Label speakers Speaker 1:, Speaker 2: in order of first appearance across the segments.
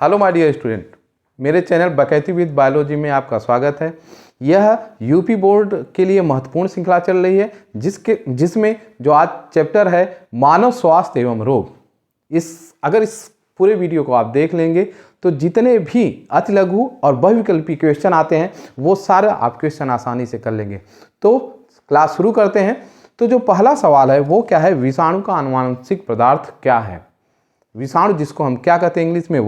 Speaker 1: Hello my dear student, मेरे channel बकैती with biology में आपका स्वागत है। यह यूपी बोर्ड के लिए महत्वपूर्ण श्रृंखला चल रही है जिसमें जो आज चैप्टर है मानव स्वास्थ्य एवं रोग। अगर इस पूरे वीडियो को आप देख लेंगे तो जितने भी अति लघु और बहुविकल्पी क्वेश्चन आते हैं वो सारे आप क्वेश्चन आसानी से कर लेंगे। तो क्लास शुरू करते हैं। तो जो पहला सवाल है वो क्या है, विषाणु का आनुवांशिक पदार्थ क्या है। विषाणु जिसको हम क्या कहते हैं इंग्लिश में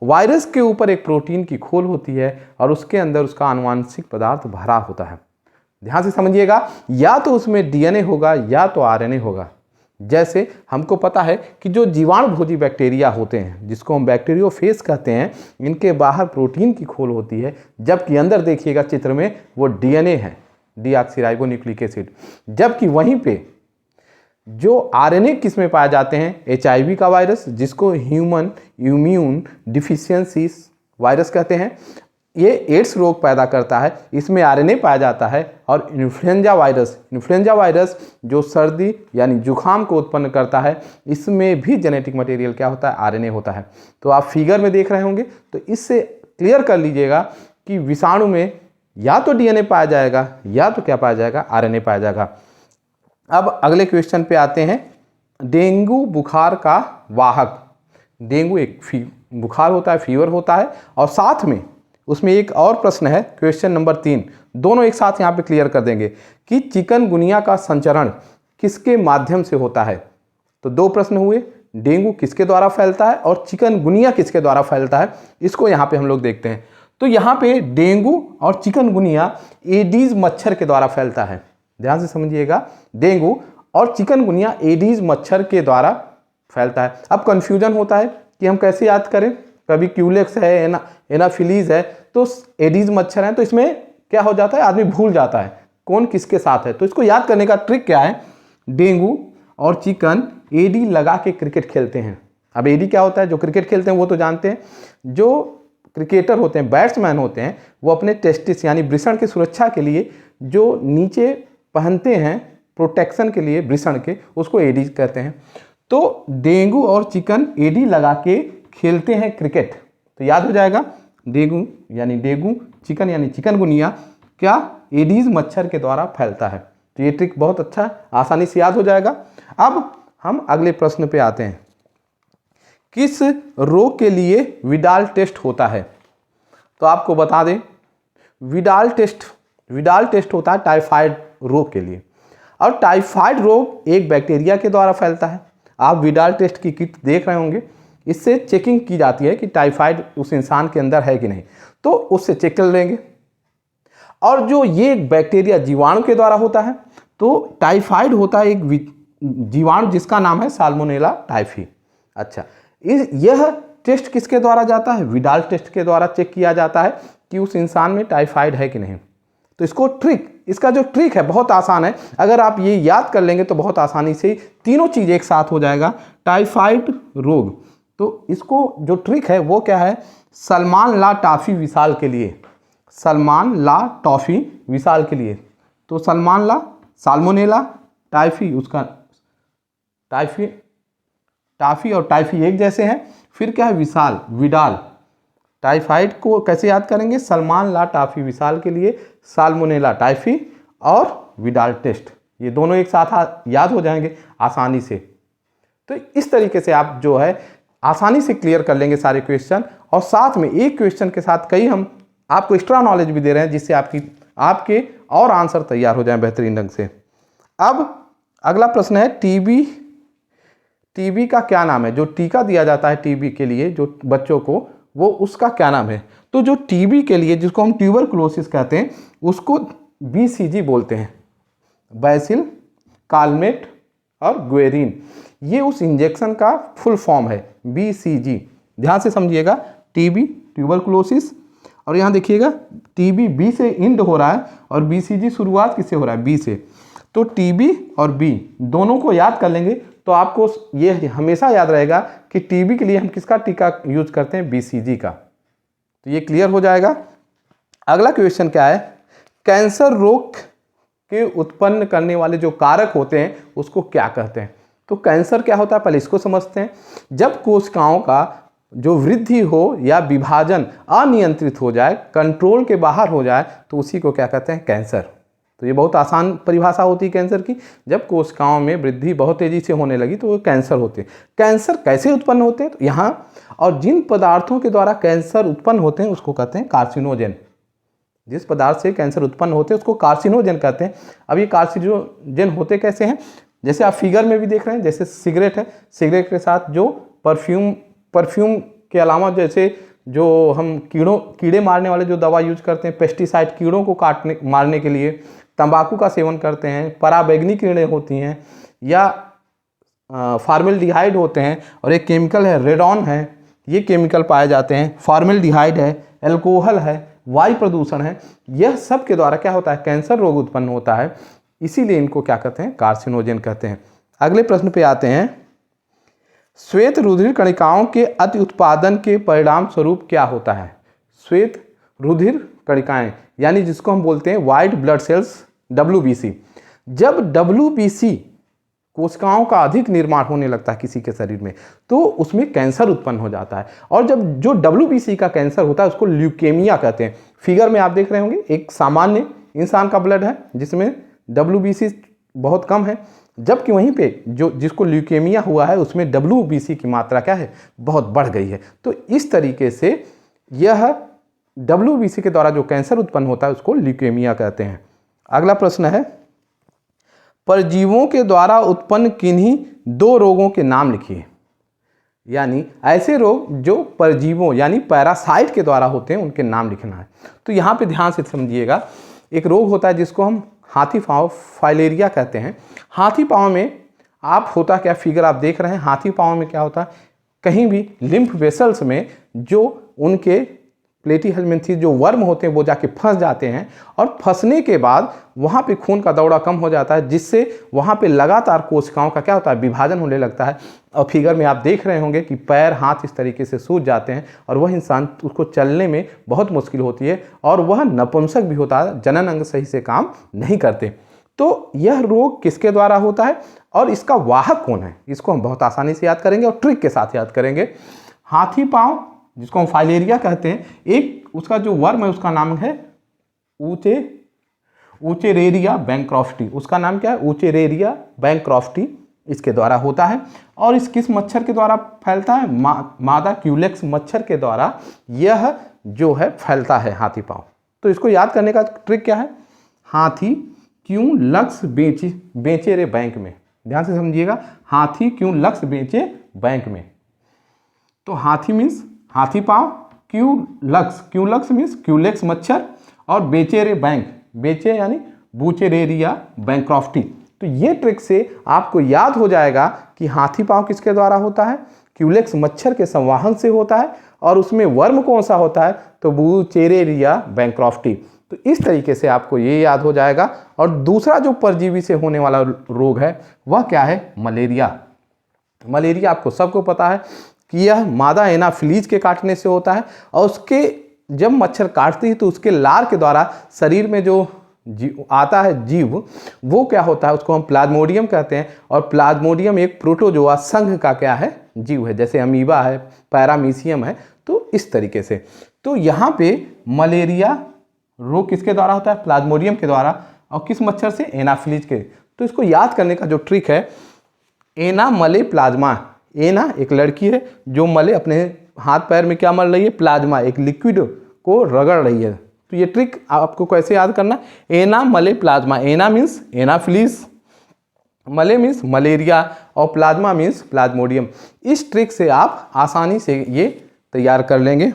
Speaker 1: वायरस के ऊपर एक प्रोटीन की खोल होती है और उसके अंदर उसका आनुवांशिक पदार्थ भरा होता है। ध्यान से समझिएगा, या तो उसमें डीएनए होगा या तो आरएनए होगा। जैसे हमको पता है कि जो जीवाणु भोजी बैक्टीरिया होते हैं जिसको हम बैक्टीरियोफेज कहते हैं, इनके बाहर प्रोटीन की खोल होती है, जबकि अंदर देखिएगा चित्र में वो डीएनए है, डीऑक्सीराइबोन्यूक्लिक एसिड। जबकि वहीं पे जो आरएनए किस में पाए जाते हैं, एचआईवी का वायरस जिसको ह्यूमन इम्यून डिफिशियंसी वायरस कहते हैं, ये एड्स रोग पैदा करता है, इसमें आरएनए पाया जाता है। और इन्फ्लुएंजा वायरस जो सर्दी यानी जुखाम को उत्पन्न करता है, इसमें भी जेनेटिक मटेरियल क्या होता है, आरएनए होता है। तो आप फिगर में देख रहे होंगे, तो इससे क्लियर कर लीजिएगा कि विषाणु में या तो डीएनए पाया जाएगा या तो क्या पाया जाएगा, आरएनए पाया जाएगा। अब अगले क्वेश्चन पे आते हैं। डेंगू बुखार का वाहक, डेंगू एक बुखार होता है, फीवर होता है, और साथ में उसमें एक और प्रश्न है, क्वेश्चन नंबर 3, दोनों एक साथ यहाँ पे क्लियर कर देंगे कि चिकनगुनिया का संचरण किसके माध्यम से होता है। तो दो प्रश्न हुए, डेंगू किसके द्वारा फैलता है और चिकनगुनिया किसके द्वारा फैलता है, इसको यहाँ पे हम लोग देखते हैं। तो यहाँ पे डेंगू और चिकनगुनिया एडीज मच्छर के द्वारा फैलता है। ध्यान से समझिएगा, डेंगू और चिकनगुनिया एडीज मच्छर के द्वारा फैलता है। अब कंफ्यूजन होता है कि हम कैसे याद करें, कभी क्यूलेक्स है, एनाफिलीज है, तो एडीज मच्छर है, तो इसमें क्या हो जाता है, आदमी भूल जाता है कौन किसके साथ है। तो इसको याद करने का ट्रिक क्या है, डेंगू और चिकन एडी लगा के क्रिकेट खेलते हैं। अब एडी क्या होता है, जो क्रिकेट खेलते हैं वो तो जानते हैं। जो क्रिकेटर होते हैं, बैट्समैन होते हैं, वो अपने टेस्टिस यानी वृषण की सुरक्षा के लिए जो नीचे पहनते हैं प्रोटेक्शन के लिए वृषण के, उसको एडी कहते हैं। तो डेंगू और चिकन एडी लगा के खेलते हैं क्रिकेट, तो याद हो जाएगा डेंगू यानी डेंगू, चिकन यानी चिकनगुनिया क्या एडीज मच्छर के द्वारा फैलता है। तो ये ट्रिक बहुत अच्छा है, आसानी से याद हो जाएगा। अब हम अगले प्रश्न पे आते हैं। किस रोग के लिए विडाल टेस्ट होता है। तो आपको बता दें, विडाल टेस्ट होता है टाइफाइड रोग के लिए, और टाइफाइड रोग एक बैक्टीरिया के द्वारा फैलता है। आप विडाल टेस्ट की किट देख रहे होंगे, इससे चेकिंग की जाती है कि टाइफाइड उस इंसान के अंदर है कि नहीं, तो उससे चेक कर लेंगे। और जो ये बैक्टीरिया जीवाणु के द्वारा होता है, तो टाइफाइड होता है एक जीवाणु जिसका नाम है साल्मोनेला टाइफी। अच्छा, यह टेस्ट किसके द्वारा जाता है, विडाल टेस्ट के द्वारा चेक किया जाता है कि उस इंसान में टाइफाइड है कि नहीं। तो इसका जो ट्रिक है बहुत आसान है, अगर आप ये याद कर लेंगे तो बहुत आसानी से तीनों चीज़ एक साथ हो जाएगा। टाइफाइड रोग, तो इसको जो ट्रिक है वो क्या है, सलमान ला टॉफी विशाल के लिए, सलमान ला टॉफी विशाल के लिए। तो सलमान ला साल्मोनेला टाइफी, उसका टाफी और टाइफी एक जैसे हैं। फिर क्या है, विडाल। टाइफाइड को कैसे याद करेंगे, सलमान ला टाफी विशाल के लिए साल्मोनेला टाइफी और विडाल टेस्ट, ये दोनों एक साथ याद हो जाएंगे आसानी से। तो इस तरीके से आप जो है आसानी से क्लियर कर लेंगे सारे क्वेश्चन, और साथ में एक क्वेश्चन के साथ कई हम आपको एक्स्ट्रा नॉलेज भी दे रहे हैं जिससे आपके और आंसर तैयार हो जाएं बेहतरीन ढंग से। अब अगला प्रश्न है, टीबी का क्या नाम है। जो टीका दिया जाता है टीबी के लिए जो बच्चों को, वो उसका क्या नाम है। तो जो टीबी के लिए जिसको हम ट्यूबरकुलोसिस कहते हैं, उसको बीसीजी बोलते हैं, बैसिल कालमेट और ग्वेरिन, ये उस इंजेक्शन का फुल फॉर्म है बीसीजी। ध्यान से समझिएगा, टीबी ट्यूबरकुलोसिस, और यहाँ देखिएगा टीबी बी से इंड हो रहा है और बीसीजी शुरुआत किससे हो रहा है, बी से। तो टीबी और बी दोनों को याद कर लेंगे तो आपको ये हमेशा याद रहेगा कि टीबी के लिए हम किसका टीका यूज करते हैं, बीसीजी का। तो ये क्लियर हो जाएगा। अगला क्वेश्चन क्या है, कैंसर रोग के उत्पन्न करने वाले जो कारक होते हैं उसको क्या कहते हैं। तो कैंसर क्या होता है, पहले इसको समझते हैं। जब कोशिकाओं का जो वृद्धि हो या विभाजन अनियंत्रित हो जाए, कंट्रोल के बाहर हो जाए, तो उसी को क्या कहते हैं? कैंसर। तो ये बहुत आसान परिभाषा होती है कैंसर की। जब कोशिकाओं में वृद्धि बहुत तेजी से होने लगी तो वो कैंसर होते हैं। कैंसर कैसे उत्पन्न होते हैं? तो यहाँ, और जिन पदार्थों के द्वारा कैंसर उत्पन्न होते हैं उसको कहते हैं कार्सिनोजेन। जिस पदार्थ से कैंसर उत्पन्न होते हैं उसको कार्सिनोजेन कहते हैं। अब ये कार्सिनोजेन होते कैसे हैं? जैसे आप फिगर में भी देख रहे हैं, जैसे सिगरेट है, सिगरेट के साथ जो परफ्यूम के अलावा जैसे जो हम कीड़े मारने वाले जो दवा यूज करते हैं, पेस्टिसाइड, कीड़ों को मारने के लिए, तंबाकू का सेवन करते हैं, पराबैंगनी किरणें होती हैं, या फॉर्मेल्डिहाइड होते हैं, और एक केमिकल है रेडॉन है, ये केमिकल पाए जाते हैं। फॉर्मेल्डिहाइड है, एल्कोहल है, वायु प्रदूषण है, यह सब के द्वारा क्या होता है? कैंसर रोग उत्पन्न होता है। इसीलिए इनको क्या कहते हैं? कार्सिनोजेन कहते हैं। अगले प्रश्न पे आते हैं। श्वेत रुधिर कणिकाओं के अति उत्पादन के परिणाम स्वरूप क्या होता है? श्वेत रुधिर कणिकाएं यानी जिसको हम बोलते हैं व्हाइट ब्लड सेल्स, WBC। जब WBC कोशिकाओं का अधिक निर्माण होने लगता है किसी के शरीर में, तो उसमें कैंसर उत्पन्न हो जाता है। और जब जो WBC का कैंसर होता है उसको ल्यूकेमिया कहते हैं। फिगर में आप देख रहे होंगे, एक सामान्य इंसान का ब्लड है जिसमें WBC बहुत कम है, जबकि वहीं पे जो जिसको ल्यूकेमिया हुआ है उसमें WBC की मात्रा क्या है? बहुत बढ़ गई है। तो इस तरीके से यह WBC के द्वारा जो कैंसर उत्पन्न होता है उसको ल्यूकेमिया कहते हैं। अगला प्रश्न है, परजीवों के द्वारा उत्पन्न किन्हीं 2 रोगों के नाम लिखिए। यानी ऐसे रोग जो परजीवों यानी पैरासाइट के द्वारा होते हैं उनके नाम लिखना है। तो यहाँ पे ध्यान से समझिएगा, एक रोग होता है जिसको हम हाथी पाँव फाइलेरिया कहते हैं। हाथी पाँव में आप होता क्या, फिगर आप देख रहे हैं, हाथी पाँव में क्या होता है? कहीं भी लिम्फ वेसल्स में जो उनके प्लेटीहेलमिन्थेस जो वर्म होते हैं वो जाके फंस जाते हैं, और फंसने के बाद वहाँ पे खून का दौड़ा कम हो जाता है, जिससे वहाँ पे लगातार कोशिकाओं का क्या होता है? विभाजन होने लगता है। और फिगर में आप देख रहे होंगे कि पैर हाथ इस तरीके से सूज जाते हैं, और वह इंसान उसको चलने में बहुत मुश्किल होती है, और वह नपुंसक भी होता है, जनन अंग सही से काम नहीं करते। तो यह रोग किसके द्वारा होता है और इसका वाहक कौन है? इसको हम बहुत आसानी से याद करेंगे और ट्रिक के साथ याद करेंगे। हाथी पाँव जिसको हम फाइलेरिया कहते हैं, एक उसका जो वर्म है उसका नाम है ऊचेरेरिया बैंक्रॉफ्टी। उसका नाम क्या है? ऊचेरेरिया बैंक्रॉफ्टी, इसके द्वारा होता है। और इस किस मच्छर के द्वारा फैलता है? मादा क्यूलेक्स मच्छर के द्वारा यह जो है फैलता है हाथी पाँव। तो इसको याद करने का ट्रिक क्या है? हाथी क्यों लक्स बेचे रे बैंक में। ध्यान से समझिएगा, हाथी क्यों लक्स बेचे बैंक में। तो हाथी मीन्स हाथी पाँव, क्यूलक्स मीन्स क्यूलेक्स मच्छर, और बेचे रे बैंक, बेचे यानी बूचेरेरिया बैंक्रॉफ्टी। तो ये ट्रिक से आपको याद हो जाएगा कि हाथी पाँव किसके द्वारा होता है? क्यूलेक्स मच्छर के संवाहन से होता है, और उसमें वर्म कौन सा होता है? तो बूचेरेरिया बैंक्रॉफ्टी। तो इस तरीके से आपको ये याद हो जाएगा। और दूसरा जो परजीवी से होने वाला रोग है वह क्या है? मलेरिया। मलेरिया आपको सबको पता है कि यह मादा एनाफिलीज के काटने से होता है, और उसके जब मच्छर काटती है तो उसके लार के द्वारा शरीर में जो आता है जीव, वो क्या होता है? उसको हम प्लाज्मोडियम कहते हैं। और प्लाज्मोडियम एक प्रोटोजोआ संघ का क्या है? जीव है, जैसे अमीबा है, पैरामीशियम है। तो इस तरीके से तो यहाँ पे मलेरिया रोग किसके द्वारा होता है? प्लाज्मोडियम के द्वारा। और किस मच्छर से? एनाफिलीज के। तो इसको याद करने का जो ट्रिक है, एना मले प्लाज्मा। एना एक लड़की है जो मले अपने हाथ पैर में क्या मल रही है? प्लाज्मा, एक लिक्विड को रगड़ रही है। तो ये ट्रिक आपको कैसे याद करना? एना मले प्लाज्मा। एना मीन्स एनाफिलीज, मले मीन्स मलेरिया, और प्लाज्मा मीन्स प्लाज्मोडियम। इस ट्रिक से आप आसानी से ये तैयार कर लेंगे।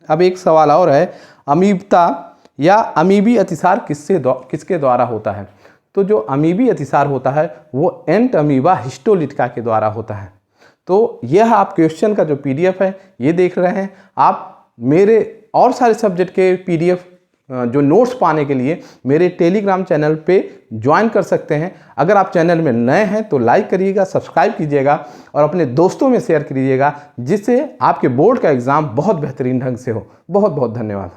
Speaker 1: अब एक सवाल और है, अमीबता या अमीबी अतिसार किसके द्वारा होता है? तो जो अमीबी अतिसार होता है वो एंट अमीबा हिस्टोलिटिका के द्वारा होता है। तो यह आप क्वेश्चन का जो PDF है ये देख रहे हैं। आप मेरे और सारे सब्जेक्ट के PDF जो नोट्स पाने के लिए मेरे टेलीग्राम चैनल पे ज्वाइन कर सकते हैं। अगर आप चैनल में नए हैं तो लाइक करिएगा, सब्सक्राइब कीजिएगा और अपने दोस्तों में शेयर कीजिएगा, जिससे आपके बोर्ड का एग्ज़ाम बहुत बेहतरीन ढंग से हो। बहुत बहुत धन्यवाद।